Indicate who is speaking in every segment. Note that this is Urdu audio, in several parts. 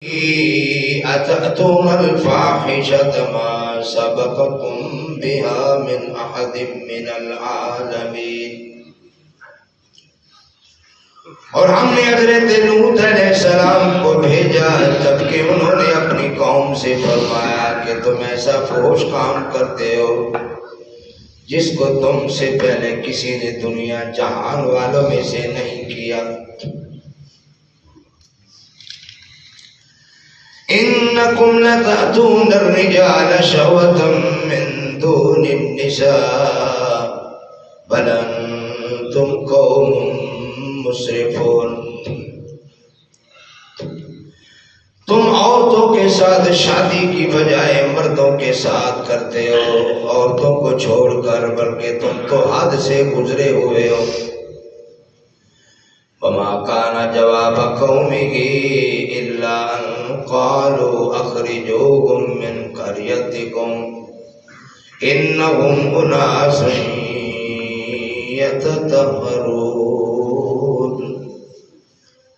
Speaker 1: أتأتون الفاحشة ما سبقكم بها من أحد من العالمين. اور ہم نے حضرت لوط علیہ السلام کو بھیجا جبکہ انہوں نے اپنی قوم سے فرمایا کہ تم ایسا فحش کام کرتے ہو جس کو تم سے پہلے کسی نے دنیا جہان والوں میں سے نہیں کیا. انکم لتأتون الرجال شہوة من دون النساء بل انتم قوم مسرفون. تم عورتوں کے ساتھ شادی کی بجائے مردوں کے ساتھ کرتے ہو، عورتوں کو چھوڑ کر، بلکہ تم تو حد سے گزرے ہوئے ہو. وما كان جواب قومه إلا أن قالوا أخرجوهم من قريتكم إنهم أناس يتطهرون.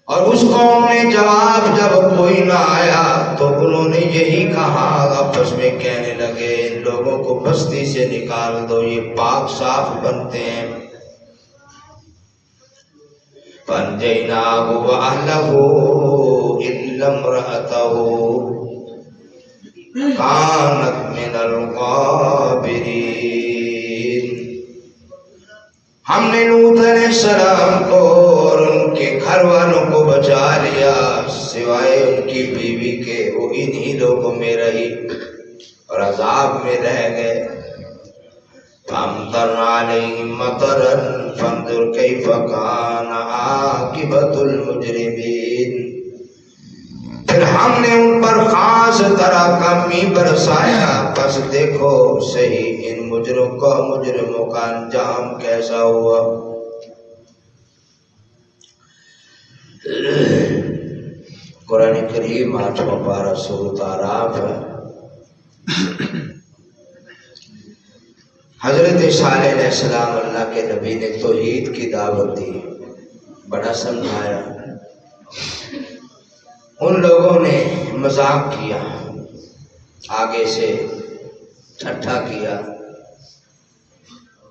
Speaker 1: اور اس قوم نے جواب جب کوئی نہ آیا تو انہوں نے یہی کہا، آپس میں کہنے لگے ان لوگوں کو بستی سے نکال دو، یہ پاک صاف بنتے ہیں. فَانْجَيْنَاهُ وَأَهْلَهُ إِلَّا امْرَأَتَهُ كَانَتْ مِنَ الْغَابِرِينَ. ہم نے لوط علیہ السلام کو اور ان کے گھر والوں کو بچا لیا سوائے ان کی بیوی کے، وہ انہی لوگوں میں رہی اور عذاب میں رہ گئے. فَأَمْطَرْنَا عَلَيْهِمْ مَطَرًا فَانظُرْ كَيْفَ كَانَ عَاقِبَةُ الْمُجْرِمِينَ. پھر ہم نے ان پر خاص طرح کا می برسایا، پس دیکھو صحیح ان مجرموں کا انجام کیسا ہوا. قرآن کریم 8واں پارہ سورۃ اعراف ہے. حضرت صالح علیہ السلام اللہ کے نبی نے توحید کی دعوت دی، بڑا سمجھایا. ان لوگوں نے مذاق کیا، آگے سے ٹھٹھا کیا،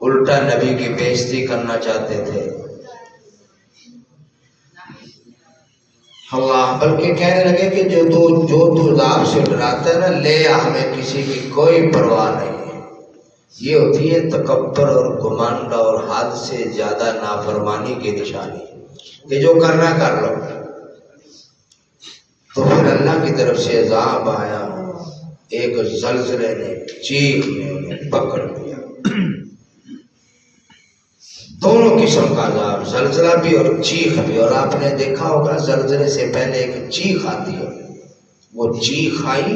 Speaker 1: الٹا نبی کی بے عزتی کرنا چاہتے تھے. اللہ بلکہ کہنے لگے کہ جو تو عذاب سے ڈراتا ہے نا، لے ہمیں کسی کی کوئی پرواہ نہیں. یہ ہوتی ہے تکبر اور گمانڈ اور حد سے زیادہ نافرمانی کی نشانی کہ جو کرنا کر لو. تو پھر اللہ کی طرف سے عذاب آیا، ایک زلزلے نے، چیخ نے انہیں پکڑ لیا. دونوں قسم کا عذاب، زلزلہ بھی اور چیخ بھی. اور آپ نے دیکھا ہوگا زلزلے سے پہلے ایک چیخ آتی ہے، وہ چیخ آئی،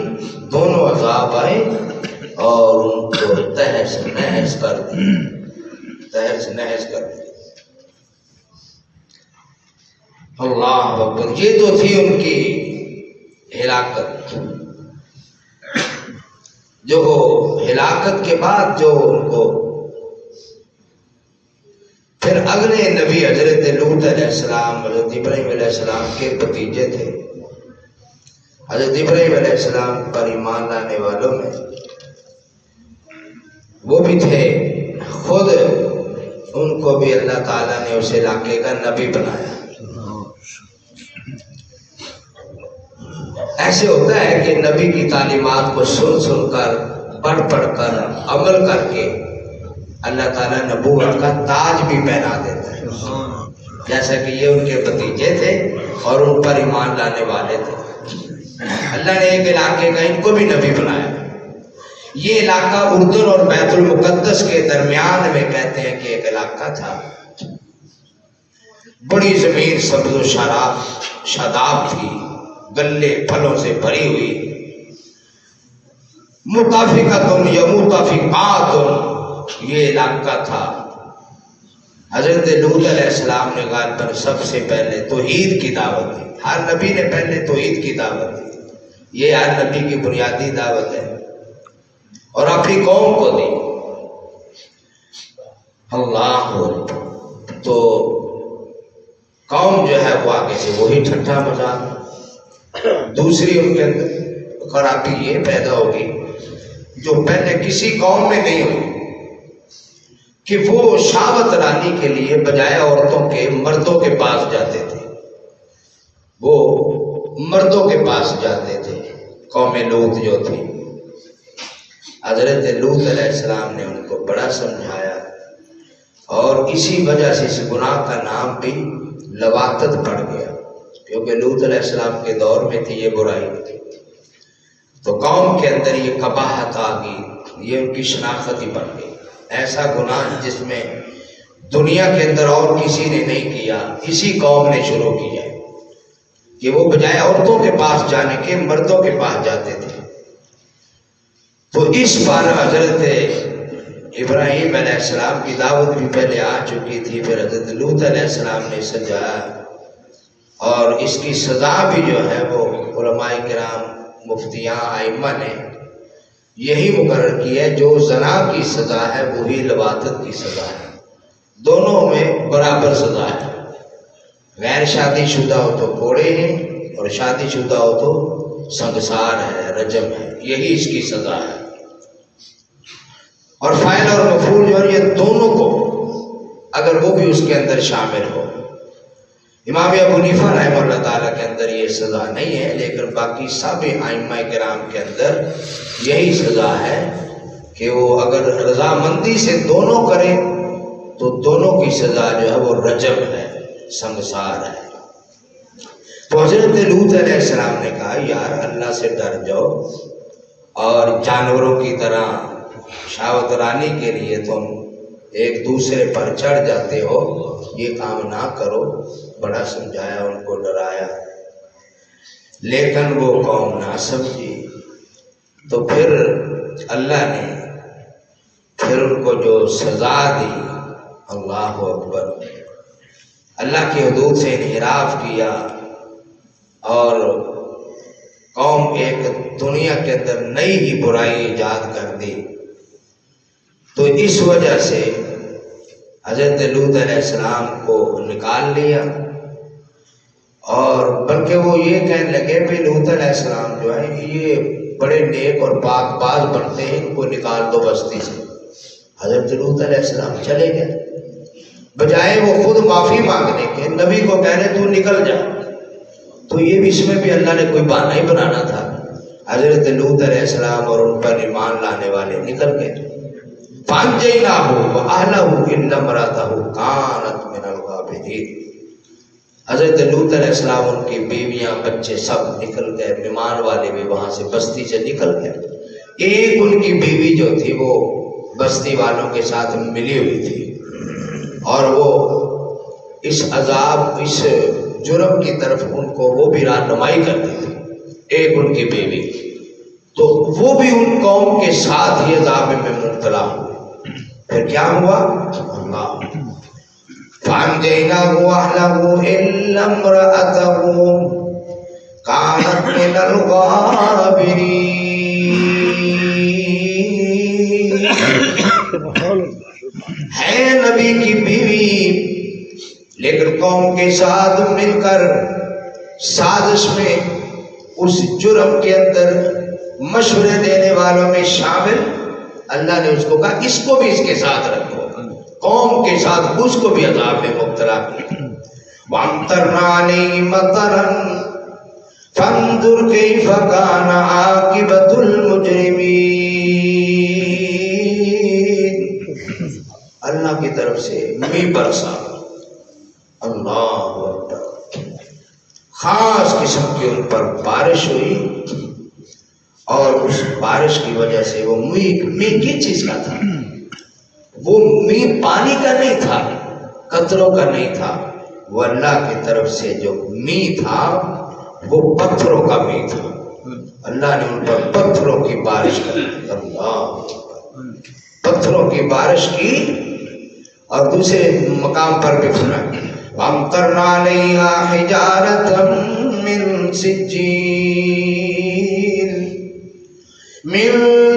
Speaker 1: دونوں عذاب آئے اور ان کو تہس نہس کر دی. اللہ اکبر. یہ تو تھی ان کی ہلاکت. جو ہلاکت کے بعد جو ان کو پھر اگلے نبی حضرت لوط علیہ السلام حضرت ابراہیم علیہ السلام کے بھتیجے تھے. حضرت ابراہیم علیہ السلام پر ایمان لانے والوں میں وہ بھی تھے. خود ان کو بھی اللہ تعالیٰ نے اس علاقے کا نبی بنایا. ایسے ہوتا ہے کہ نبی کی تعلیمات کو سن کر پڑھ کر عمل کر کے اللہ تعالیٰ نبوت کا تاج بھی پہنا دیتا ہے. جیسا کہ یہ ان کے بھتیجے تھے اور ان پر ایمان لانے والے تھے. اللہ نے ایک علاقے کا ان کو بھی نبی بنایا. یہ علاقہ اردن اور بیت المقدس کے درمیان میں کہتے ہیں کہ ایک علاقہ تھا. بڑی زمین سبز و شاداب تھی، گلے پھلوں سے بھری ہوئی. متافقاتن یا متافقاتن یہ علاقہ تھا. حضرت لوط علیہ السلام نے غالباً سب سے پہلے توحید کی دعوت دی. ہر نبی نے پہلے توحید کی دعوت دی. یہ ہر نبی کی بنیادی دعوت ہے اور اپنی قوم کو دی. اللہ. تو قوم جو ہے وہ آگے سے وہی ٹھٹھا مذاق. دوسری ان کے اندر خرابی یہ پیدا ہوگی جو پہلے کسی قوم میں نہیں ہوئی کہ وہ شہوت لانے کے لیے بجائے عورتوں کے مردوں کے پاس جاتے تھے، وہ مردوں کے پاس جاتے تھے۔ قوم لوط جو تھی، حضرت لوط علیہ السلام نے ان کو بڑا سمجھایا، اور اسی وجہ سے اس گناہ کا نام بھی لواطت پڑ گیا، کیونکہ لوط علیہ السلام کے دور میں تھی یہ برائی، تو قوم کے اندر یہ قباحت آ گئی، یہ ان کی شناخت ہی بن گئی۔ ایسا گناہ جس میں دنیا کے اندر اور کسی نے نہیں کیا، اسی قوم نے شروع کیا کہ وہ بجائے عورتوں کے پاس جانے کے مردوں کے پاس جاتے تھے۔ تو اس پر حضرت ابراہیم علیہ السلام کی دعوت بھی پہلے آ چکی تھی، پھر حضرت لوط علیہ السلام نے سجایا، اور اس کی سزا بھی جو ہے وہ علماء کرام، مفتیاں، ائمہ نے یہی مقرر کی ہے، جو زنا کی سزا ہے وہی لواطت کی سزا ہے، دونوں میں برابر سزا ہے۔ غیر شادی شدہ ہو تو کوڑے ہیں، اور شادی شدہ ہو تو سنگسار ہے، رجم ہے، یہی اس کی سزا ہے۔ اور فاعل اور مفعول جو ہے یہ دونوں کو اگر وہ بھی اس کے اندر شامل ہو، امام ابو حنیفہ رحمہ اللہ تعالیٰ کے اندر یہ سزا نہیں ہے، لیکن باقی سب ائمہ کرام کے اندر یہی سزا ہے کہ وہ اگر رضامندی سے دونوں کریں تو دونوں کی سزا جو ہے وہ رجم ہے، سنگسار ہے۔ تو حضرت لوط علیہ السلام نے کہا یار اللہ سے ڈر جاؤ، اور جانوروں کی طرح شہوت رانی کے لیے تم ایک دوسرے پر چڑھ جاتے ہو، یہ کام نہ کرو۔ بڑا سمجھایا، ان کو ڈرایا، لیکن وہ قوم نہ سمجھی، تو پھر اللہ نے پھر ان کو جو سزا دی، اللہ اکبر، اللہ کی حدود سے انحراف کیا، اور قوم ایک دنیا کے اندر نئی ہی برائی ایجاد کر دی۔ تو اس وجہ سے حضرت لوط علیہ السلام کو نکال لیا، اور بلکہ وہ یہ کہنے لگے کہ لوط علیہ السلام جو ہے یہ بڑے نیک اور پاک باز بنتے ہیں، ان کو نکال دو بستی سے۔ حضرت لوط علیہ السلام چلے گئے، بجائے وہ خود معافی مانگنے کے نبی کو کہنے تو نکل جا، تو یہ بھی اس میں بھی اللہ نے کوئی بہانہ ہی بنانا تھا۔ حضرت لوط علیہ السلام اور ان پر ایمان لانے والے نکل گئے۔ فَأَنجَيْنَاهُ وَأَهْلَهُ إِلَّا امْرَأَتَهُ كَانَتْ مِنَ الْغَابِرِينَ۔ حضرت لوط علیہ السلام، ان کی بیویاں، بچے سب نکل گئے، مہمان والے بھی وہاں سے بستی سے نکل گئے۔ ایک ان کی بیوی جو تھی وہ بستی والوں کے ساتھ ملی ہوئی تھی، اور وہ اس عذاب، اس جرم کی طرف ان کو وہ بھی رہنمائی کرتی تھی، ایک ان کی بیوی، تو وہ بھی ان قوم کے ساتھ ہی عذاب میں مبتلا ہوئے۔ پھر کیا ہوا؟ اللہ فَأَنجَيْنَاهُ وَأَهْلَهُ إِلَّا امْرَأَتَهُ كَانَتْ مِنَ الْغَابِرِينَ۔ ہے نبی کی بیوی، لیکن قوم کے ساتھ مل کر سازش میں، اس جرم کے اندر مشورے دینے والوں میں شامل، اللہ نے اس کو کہا اس کو بھی اس کے ساتھ رکھو، قوم کے ساتھ اس کو بھی عذاب میں مبتلا کیا۔ وَأَمْطَرْنَا عَلَيْهِم مَطَرًا فَانظُرْ كَيْفَ كَانَ عَاقِبَةُ الْمُجْرِمِينَ۔ اللہ کی طرف سے می برسا، اللہ اکبر، خاص قسم کی ان پر بارش ہوئی، اور اس بارش کی وجہ سے وہ می کس چیز کا تھا؟ وہ می پانی کا نہیں تھا، قطروں کا نہیں تھا، وہ اللہ کی طرف سے جو می تھا وہ پتھروں کا می تھا۔ اللہ نے ان پر پتھروں کی بارش کی، اللہ پتھروں کی بارش کی، اور دوسرے مقام پر بھی فرمایا وَأَمْطَرْنَا عَلَيْهَا حِجَارَةً مِّن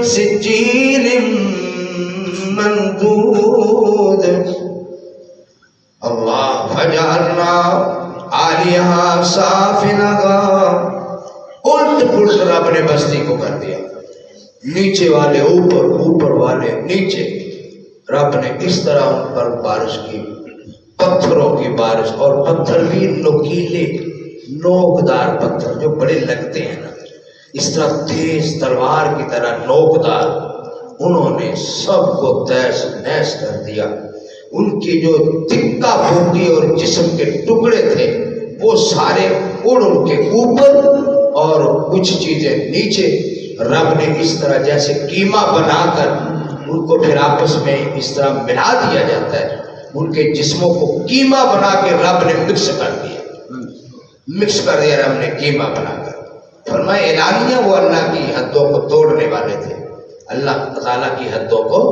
Speaker 1: سِجِّيلٍ مَّنْضُودٍ اللہ فَجَعَلْنَا عَلَيْهَا سَافِلَهَا پھلٹ رب نے بستی کو کر دیا، نیچے والے اوپر، اوپر والے نیچے. رب نے اس طرح ان پر بارش کی، پتھروں کی بارش، اور پتھر بھی نوکیلے نوکدار پتھر جو بڑے لگتے ہیں نا، اس طرح تیز تلوار کی طرح نوکدار، انہوں نے سب کو تیس نیس کر دیا. ان کی جو تکہ پھوٹی اور جسم کے ٹکڑے تھے وہ سارے اڑ ان کے اوپر اور کچھ چیزیں نیچے. رب نے اس طرح جیسے قیمہ بنا کر ان کو پھر آپس میں اس طرح ملا دیا جاتا ہے، ان کے جسموں کو قیمہ بنا کے رب نے مکس کر دیا، مکس کر دیا رب نے قیمہ بنا کر. فرمایا اعلانیہ وہ اللہ کی حدوں کو توڑنے والے تھے، اللہ تعالیٰ کی حدوں کو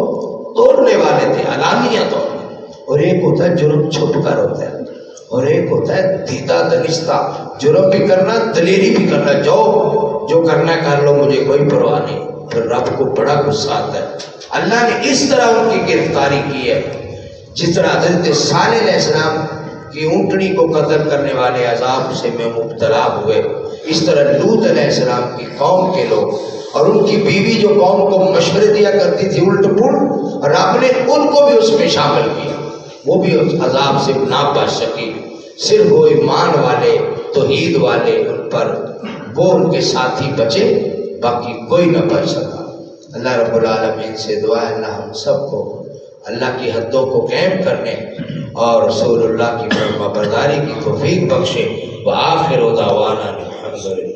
Speaker 1: توڑنے والے تھے اعلانیہ طور پر. اور ایک ہوتا ہے جرم چھپ کر ہوتا ہے، اور ایک ہوتا ہے دیدہ دنستہ، جرم بھی کرنا دلیری بھی کرنا، جو کرنا کر لو مجھے کوئی پرواہ نہیں. پھر رب کو بڑا غصہ آتا ہے. اللہ نے اس طرح ان کی گرفتاری کی ہے جس طرح حضرت صالح علیہ السلام کی اونٹنی کو قتل کرنے والے عذاب سے میں مبتلا ہوئے، اس طرح لوط علیہ السلام کی قوم کے لوگ اور ان کی بیوی جو قوم کو مشورے دیا کرتی تھی الٹ پلٹ، رب نے ان کو بھی اس میں شامل کیا، وہ بھی اس عذاب سے نہ بچ سکی. صرف وہ ایمان والے توحید والے ان پر وہ ان کے ساتھی بچے، باقی کوئی نہ بچ سکا. اللہ رب العالمین سے دعا ہے اللہ ہم سب کو اللہ کی حدوں کو قائم کرنے اور رسول اللہ کی فرما برداری کی توفیق بخشے. وآخر دعوانا الحمدللہ.